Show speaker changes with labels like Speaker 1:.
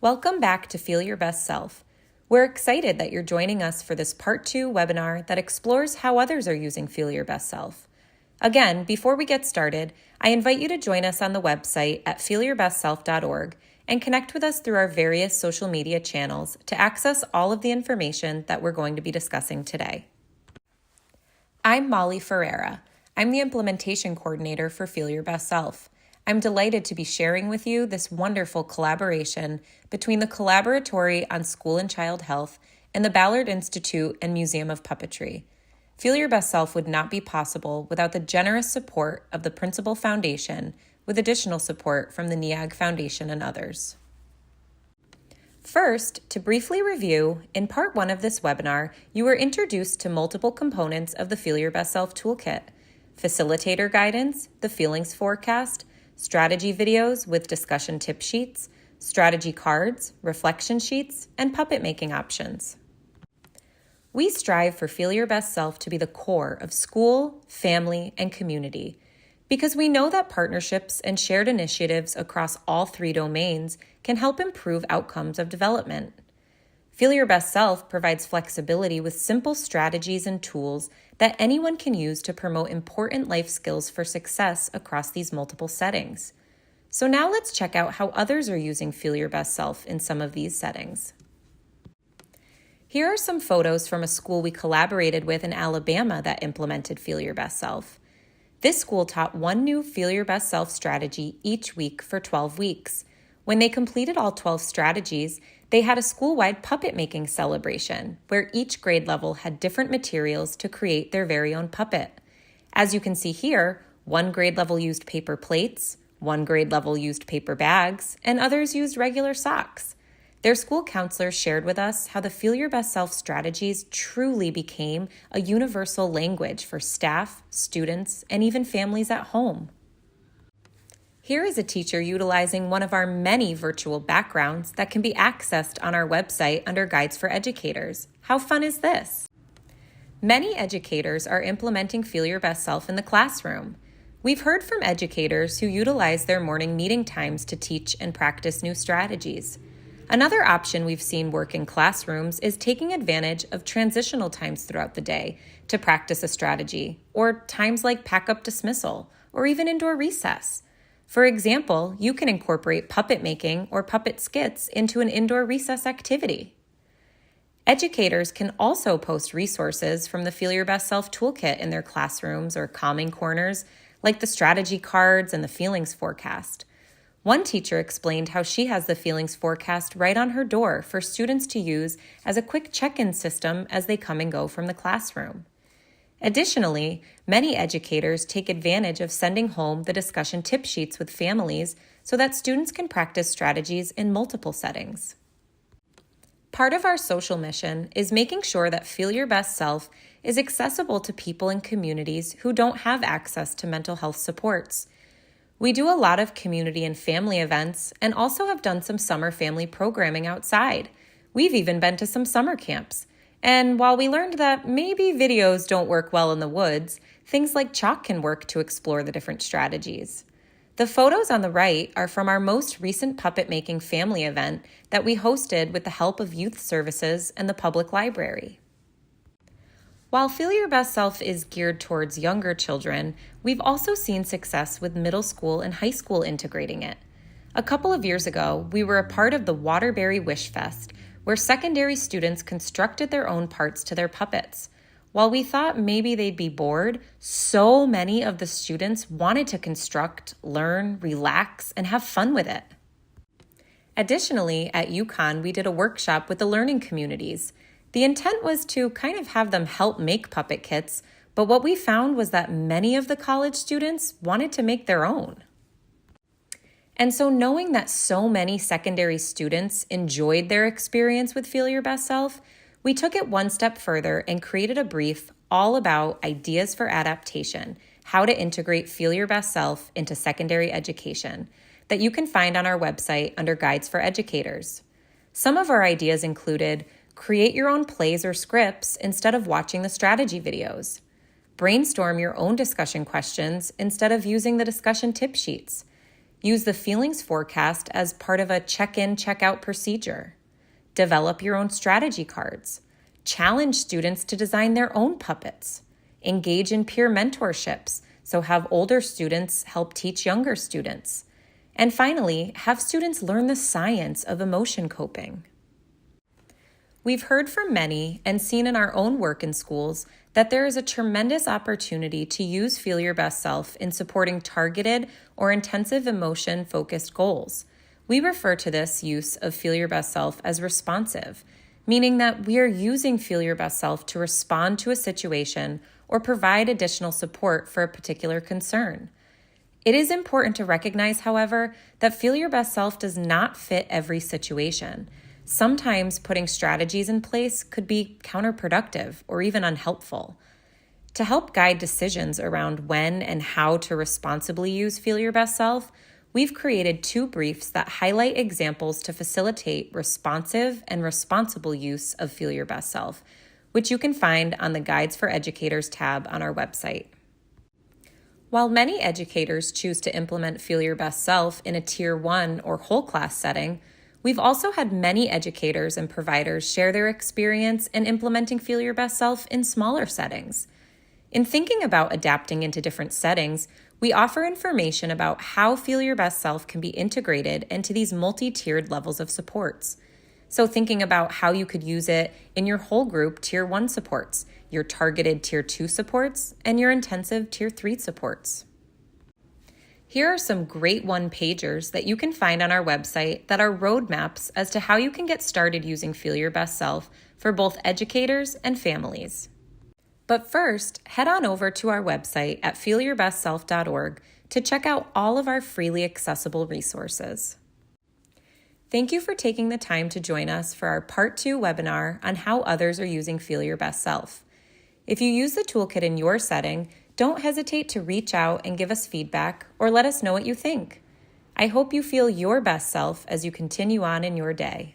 Speaker 1: Welcome back to Feel Your Best Self. We're excited that you're joining us for this Part 2 webinar that explores how others are using Feel Your Best Self. Again, before we get started, I invite you to join us on the website at feelyourbestself.org and connect with us through our various social media channels to access all of the information that we're going to be discussing today. I'm Molly Ferreira. I'm the Implementation Coordinator for Feel Your Best Self. I'm delighted to be sharing with you this wonderful collaboration between the Collaboratory on School and Child Health and the Ballard Institute and Museum of Puppetry. Feel Your Best Self would not be possible without the generous support of the Principal Foundation, with additional support from the NEAG Foundation and others. First, to briefly review, in Part 1 of this webinar, you were introduced to multiple components of the Feel Your Best Self toolkit: facilitator guidance, the feelings forecast, strategy videos with discussion tip sheets, strategy cards, reflection sheets, and puppet making options. We strive for Feel Your Best Self to be the core of school, family, and community, because we know that partnerships and shared initiatives across all three domains can help improve outcomes of development. Feel Your Best Self provides flexibility with simple strategies and tools that anyone can use to promote important life skills for success across these multiple settings. So now let's check out how others are using Feel Your Best Self in some of these settings. Here are some photos from a school we collaborated with in Alabama that implemented Feel Your Best Self. This school taught one new Feel Your Best Self strategy each week for 12 weeks. When they completed all 12 strategies, they had a school-wide puppet making celebration where each grade level had different materials to create their very own puppet. As you can see here, one grade level used paper plates, one grade level used paper bags, and others used regular socks. Their school counselors shared with us how the Feel Your Best Self strategies truly became a universal language for staff, students, and even families at home. Here is a teacher utilizing one of our many virtual backgrounds that can be accessed on our website under Guides for Educators. How fun is this? Many educators are implementing Feel Your Best Self in the classroom. We've heard from educators who utilize their morning meeting times to teach and practice new strategies. Another option we've seen work in classrooms is taking advantage of transitional times throughout the day to practice a strategy, or times like pack-up dismissal, or even indoor recess. For example, you can incorporate puppet making or puppet skits into an indoor recess activity. Educators can also post resources from the Feel Your Best Self toolkit in their classrooms or calming corners, like the strategy cards and the feelings forecast. One teacher explained how she has the feelings forecast right on her door for students to use as a quick check-in system as they come and go from the classroom. Additionally, many educators take advantage of sending home the discussion tip sheets with families so that students can practice strategies in multiple settings. Part of our social mission is making sure that Feel Your Best Self is accessible to people in communities who don't have access to mental health supports. We do a lot of community and family events and also have done some summer family programming outside. We've even been to some summer camps. And while we learned that maybe videos don't work well in the woods, things like chalk can work to explore the different strategies. The photos on the right are from our most recent puppet making family event that we hosted with the help of youth services and the public library. While Feel Your Best Self is geared towards younger children, we've also seen success with middle school and high school integrating it. A couple of years ago, we were a part of the Waterbury Wish Fest, where secondary students constructed their own parts to their puppets. While we thought maybe they'd be bored, so many of the students wanted to construct, learn, relax, and have fun with it. Additionally, at UConn, we did a workshop with the learning communities. The intent was to kind of have them help make puppet kits, but what we found was that many of the college students wanted to make their own. And so knowing that so many secondary students enjoyed their experience with Feel Your Best Self, we took it one step further and created a brief all about ideas for adaptation, how to integrate Feel Your Best Self into secondary education, that you can find on our website under Guides for Educators. Some of our ideas included create your own plays or scripts instead of watching the strategy videos, brainstorm your own discussion questions instead of using the discussion tip sheets, Use the feelings forecast as part of a check-in, check-out procedure. Develop your own strategy cards. Challenge students to design their own puppets. Engage in peer mentorships, so have older students help teach younger students. And finally, have students learn the science of emotion coping. We've heard from many and seen in our own work in schools that there is a tremendous opportunity to use Feel Your Best Self in supporting targeted or intensive emotion-focused goals. We refer to this use of Feel Your Best Self as responsive, meaning that we are using Feel Your Best Self to respond to a situation or provide additional support for a particular concern. It is important to recognize, however, that Feel Your Best Self does not fit every situation. Sometimes putting strategies in place could be counterproductive or even unhelpful. To help guide decisions around when and how to responsibly use Feel Your Best Self, we've created 2 briefs that highlight examples to facilitate responsive and responsible use of Feel Your Best Self, which you can find on the Guides for Educators tab on our website. While many educators choose to implement Feel Your Best Self in a Tier 1 or whole class setting, we've also had many educators and providers share their experience in implementing Feel Your Best Self in smaller settings. In thinking about adapting into different settings, we offer information about how Feel Your Best Self can be integrated into these multi-tiered levels of supports. So thinking about how you could use it in your whole group Tier 1 supports, your targeted Tier 2 supports, and your intensive Tier 3 supports. Here are some great one-pagers that you can find on our website that are roadmaps as to how you can get started using Feel Your Best Self for both educators and families. But first, head on over to our website at feelyourbestself.org to check out all of our freely accessible resources. Thank you for taking the time to join us for our Part 2 webinar on how others are using Feel Your Best Self. If you use the toolkit in your setting, don't hesitate to reach out and give us feedback or let us know what you think. I hope you feel your best self as you continue on in your day.